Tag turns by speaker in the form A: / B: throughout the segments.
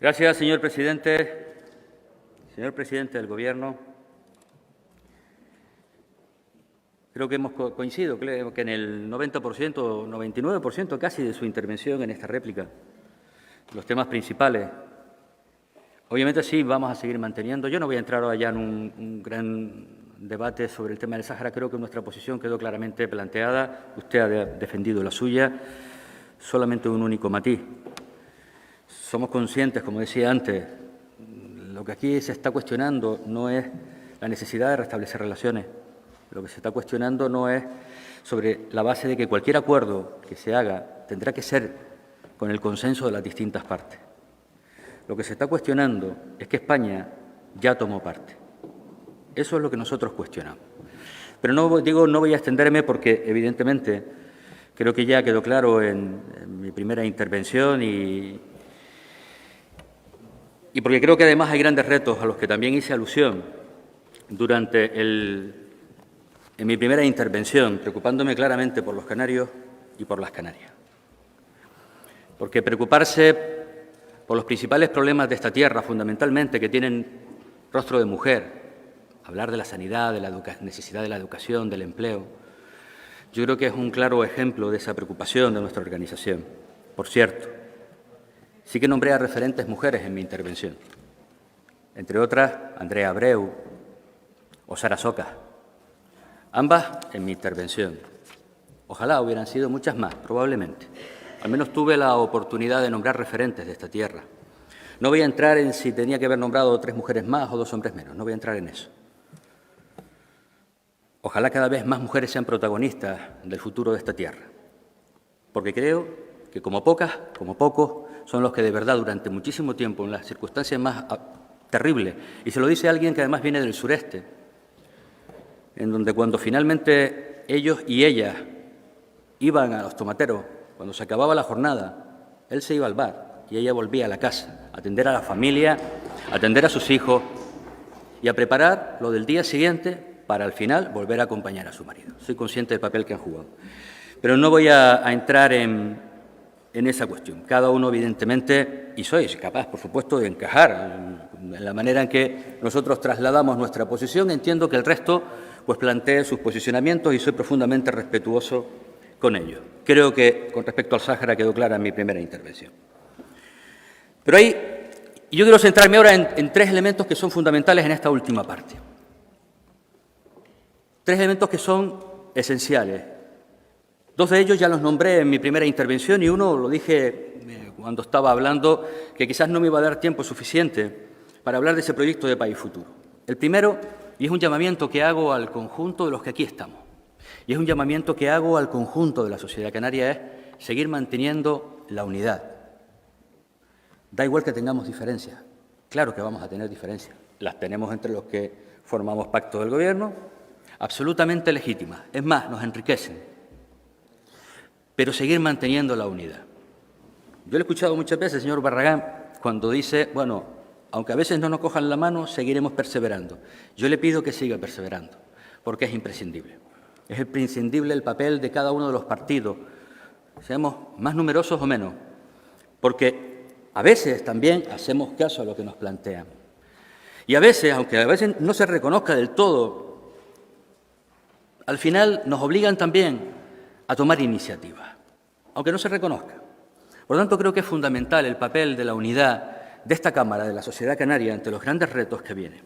A: Gracias, señor presidente. Señor presidente del Gobierno, creo que hemos coincidido que en el 90%, 99% casi de su intervención en esta réplica, los temas principales. Obviamente sí, vamos a seguir manteniendo. Yo no voy a entrar ahora ya en un gran debate sobre el tema del Sáhara. Creo que nuestra posición quedó claramente planteada. Usted ha defendido la suya. Solamente un único matiz. Somos conscientes, como decía antes, lo que aquí se está cuestionando no es la necesidad de restablecer relaciones. Lo que se está cuestionando no es sobre la base de que cualquier acuerdo que se haga tendrá que ser con el consenso de las distintas partes. Lo que se está cuestionando es que España ya tomó parte. Eso es lo que nosotros cuestionamos. Pero no voy a extenderme porque, evidentemente, creo que ya quedó claro en mi primera intervención y porque creo que además hay grandes retos a los que también hice alusión en mi primera intervención, preocupándome claramente por los canarios y por las Canarias. Porque preocuparse por los principales problemas de esta tierra, fundamentalmente, que tienen rostro de mujer, hablar de la sanidad, de la necesidad de la educación, del empleo, yo creo que es un claro ejemplo de esa preocupación de nuestra organización. Por cierto, sí que nombré a referentes mujeres en mi intervención, entre otras Andrea Abreu o Sara Socas, ambas en mi intervención. Ojalá hubieran sido muchas más, probablemente. Al menos tuve la oportunidad de nombrar referentes de esta tierra. No voy a entrar en si tenía que haber nombrado 3 mujeres más o 2 hombres menos, no voy a entrar en eso. Ojalá cada vez más mujeres sean protagonistas del futuro de esta tierra, porque creo que como pocos, son los que de verdad durante muchísimo tiempo, en las circunstancias más terribles, y se lo dice alguien que además viene del sureste, en donde cuando finalmente ellos y ellas iban a los tomateros, cuando se acababa la jornada, él se iba al bar y ella volvía a la casa, a atender a la familia, a atender a sus hijos y a preparar lo del día siguiente para al final volver a acompañar a su marido. Soy consciente del papel que han jugado. Pero no voy a entrar en esa cuestión. Cada uno, evidentemente, y soy capaz, por supuesto, de encajar en la manera en que nosotros trasladamos nuestra posición. Entiendo que el resto pues plantee sus posicionamientos y soy profundamente respetuoso con ellos. Creo que con respecto al Sáhara quedó clara en mi primera intervención. Pero yo quiero centrarme ahora en 3 elementos que son fundamentales en esta última parte. 3 elementos que son esenciales. 2 de ellos ya los nombré en mi primera intervención y uno lo dije cuando estaba hablando, que quizás no me iba a dar tiempo suficiente para hablar de ese proyecto de País Futuro. El primero, y es un llamamiento que hago al conjunto de los que aquí estamos, y es un llamamiento que hago al conjunto de la sociedad canaria, es seguir manteniendo la unidad. Da igual que tengamos diferencias, claro que vamos a tener diferencias, las tenemos entre los que formamos pacto del Gobierno, absolutamente legítimas, es más, nos enriquecen, pero seguir manteniendo la unidad. Yo le he escuchado muchas veces, señor Barragán, cuando dice, bueno, aunque a veces no nos cojan la mano, seguiremos perseverando. Yo le pido que siga perseverando, porque es imprescindible. Es imprescindible el papel de cada uno de los partidos, seamos más numerosos o menos, porque a veces también hacemos caso a lo que nos plantean. Y a veces, aunque a veces no se reconozca del todo, al final nos obligan también a tomar iniciativa, aunque no se reconozca. Por lo tanto, creo que es fundamental el papel de la unidad de esta Cámara, de la sociedad canaria, ante los grandes retos que vienen.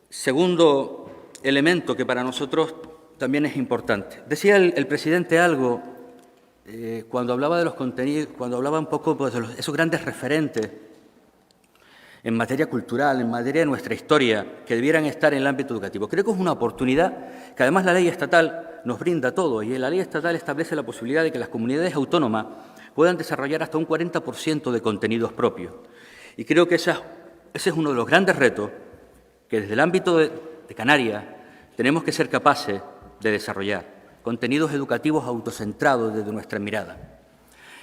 A: Segundo elemento que para nosotros también es importante. Decía el presidente algo cuando hablaba de los contenidos, cuando hablaba un poco pues, de esos grandes referentes en materia cultural, en materia de nuestra historia, que debieran estar en el ámbito educativo. Creo que es una oportunidad que además la ley estatal nos brinda todo y la ley estatal establece la posibilidad de que las comunidades autónomas puedan desarrollar hasta un 40% de contenidos propios. Y creo que ese es uno de los grandes retos que desde el ámbito de Canarias tenemos que ser capaces de desarrollar, contenidos educativos autocentrados desde nuestra mirada.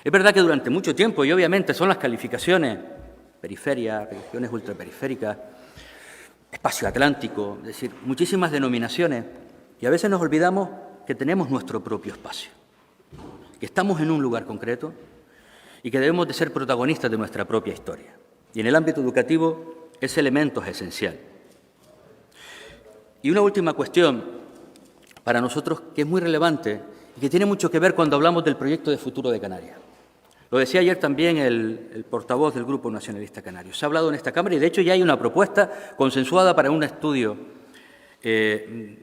A: Es verdad que durante mucho tiempo, y obviamente son las calificaciones periferia, regiones ultraperiféricas, espacio atlántico, es decir, muchísimas denominaciones, y a veces nos olvidamos que tenemos nuestro propio espacio, que estamos en un lugar concreto y que debemos de ser protagonistas de nuestra propia historia. Y en el ámbito educativo ese elemento es esencial. Y una última cuestión para nosotros que es muy relevante y que tiene mucho que ver cuando hablamos del proyecto de futuro de Canarias. Lo decía ayer también el portavoz del Grupo Nacionalista Canario. Se ha hablado en esta Cámara y, de hecho, ya hay una propuesta consensuada para un estudio,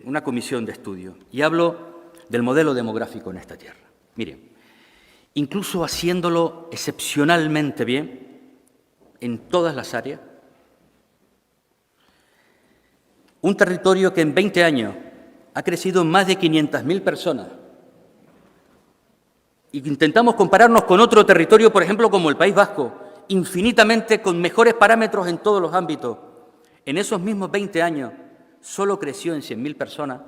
A: una comisión de estudio. Y hablo del modelo demográfico en esta tierra. Miren, incluso haciéndolo excepcionalmente bien en todas las áreas, un territorio que en 20 años ha crecido en más de 500.000 personas, y intentamos compararnos con otro territorio, por ejemplo, como el País Vasco, infinitamente con mejores parámetros en todos los ámbitos, en esos mismos 20 años solo creció en 100.000 personas,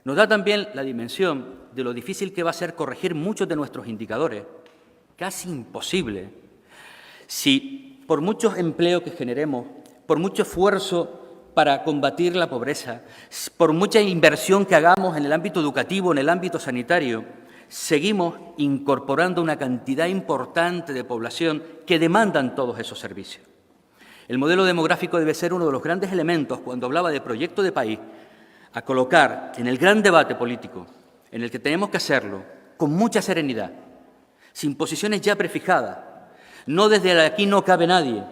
A: nos da también la dimensión de lo difícil que va a ser corregir muchos de nuestros indicadores, casi imposible, si por muchos empleos que generemos, por mucho esfuerzo para combatir la pobreza, por mucha inversión que hagamos en el ámbito educativo, en el ámbito sanitario, seguimos incorporando una cantidad importante de población que demandan todos esos servicios. El modelo demográfico debe ser uno de los grandes elementos, cuando hablaba de proyecto de país, a colocar en el gran debate político, en el que tenemos que hacerlo con mucha serenidad, sin posiciones ya prefijadas, no desde aquí no cabe nadie,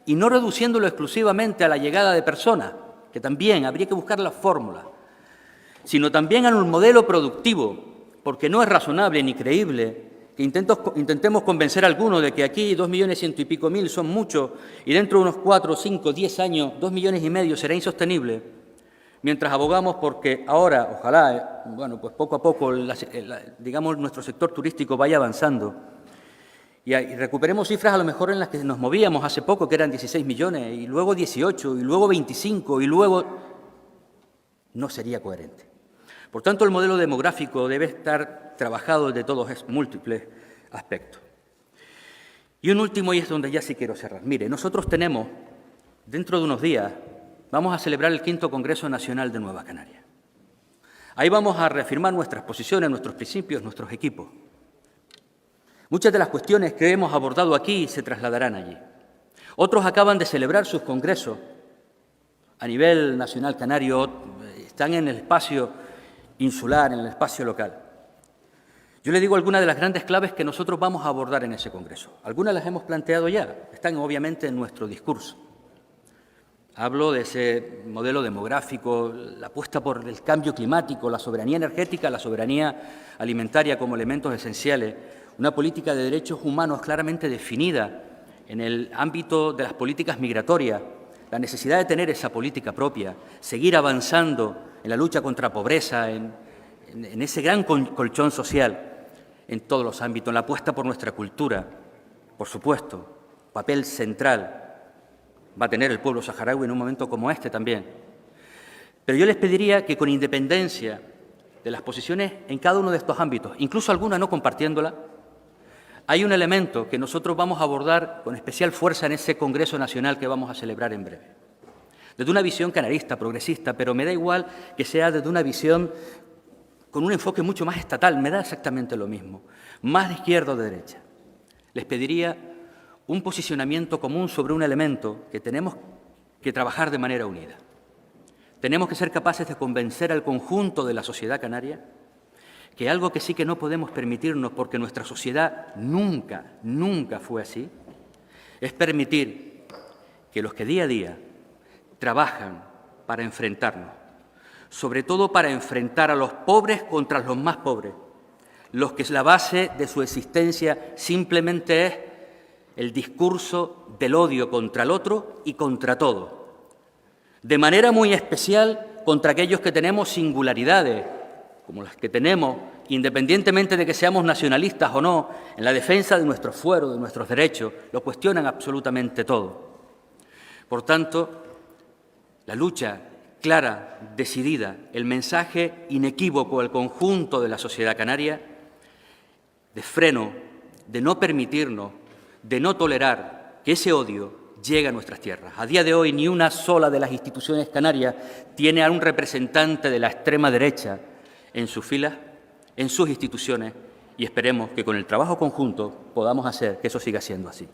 A: y no reduciéndolo exclusivamente a la llegada de personas, que también habría que buscar la fórmula, sino también a un modelo productivo, porque no es razonable ni creíble que intentemos convencer a algunos de que aquí 2.100.000 y pico son muchos y dentro de unos 4, 5, 10 años 2,5 millones será insostenible, mientras abogamos porque ahora, ojalá, bueno, pues poco a poco, digamos, nuestro sector turístico vaya avanzando y recuperemos cifras a lo mejor en las que nos movíamos hace poco, que eran 16 millones, y luego 18, y luego 25, y luego... No sería coherente. Por tanto, el modelo demográfico debe estar trabajado desde todos esos múltiples aspectos. Y un último, y es donde ya sí quiero cerrar. Mire, nosotros tenemos, dentro de unos días, vamos a celebrar el 5º Congreso Nacional de Nueva Canarias. Ahí vamos a reafirmar nuestras posiciones, nuestros principios, nuestros equipos. Muchas de las cuestiones que hemos abordado aquí se trasladarán allí. Otros acaban de celebrar sus congresos a nivel nacional canario, están en el espacio insular, en el espacio local. Yo le digo algunas de las grandes claves que nosotros vamos a abordar en ese congreso. Algunas las hemos planteado ya, están obviamente en nuestro discurso. Hablo de ese modelo demográfico, la apuesta por el cambio climático, la soberanía energética, la soberanía alimentaria como elementos esenciales, una política de derechos humanos claramente definida en el ámbito de las políticas migratorias, la necesidad de tener esa política propia, seguir avanzando en la lucha contra la pobreza, en ese gran colchón social, en todos los ámbitos, en la apuesta por nuestra cultura, por supuesto, papel central va a tener el pueblo saharaui en un momento como este también. Pero yo les pediría que, con independencia de las posiciones en cada uno de estos ámbitos, incluso algunas no compartiéndola, hay un elemento que nosotros vamos a abordar con especial fuerza en ese Congreso Nacional que vamos a celebrar en breve. Desde una visión canarista, progresista, pero me da igual que sea desde una visión con un enfoque mucho más estatal, me da exactamente lo mismo, más de izquierda o de derecha. Les pediría un posicionamiento común sobre un elemento que tenemos que trabajar de manera unida. Tenemos que ser capaces de convencer al conjunto de la sociedad canaria que algo que sí que no podemos permitirnos, porque nuestra sociedad nunca fue así, es permitir que los que día a día trabajan para enfrentarnos, sobre todo para enfrentar a los pobres contra los más pobres, los que la base de su existencia simplemente es el discurso del odio contra el otro y contra todo, de manera muy especial contra aquellos que tenemos singularidades, como las que tenemos, independientemente de que seamos nacionalistas o no, en la defensa de nuestros fueros, de nuestros derechos, lo cuestionan absolutamente todo. Por tanto, la lucha clara, decidida, el mensaje inequívoco al conjunto de la sociedad canaria de freno, de no permitirnos, de no tolerar que ese odio llegue a nuestras tierras. A día de hoy, ni una sola de las instituciones canarias tiene a un representante de la extrema derecha en sus filas, en sus instituciones y esperemos que con el trabajo conjunto podamos hacer que eso siga siendo así.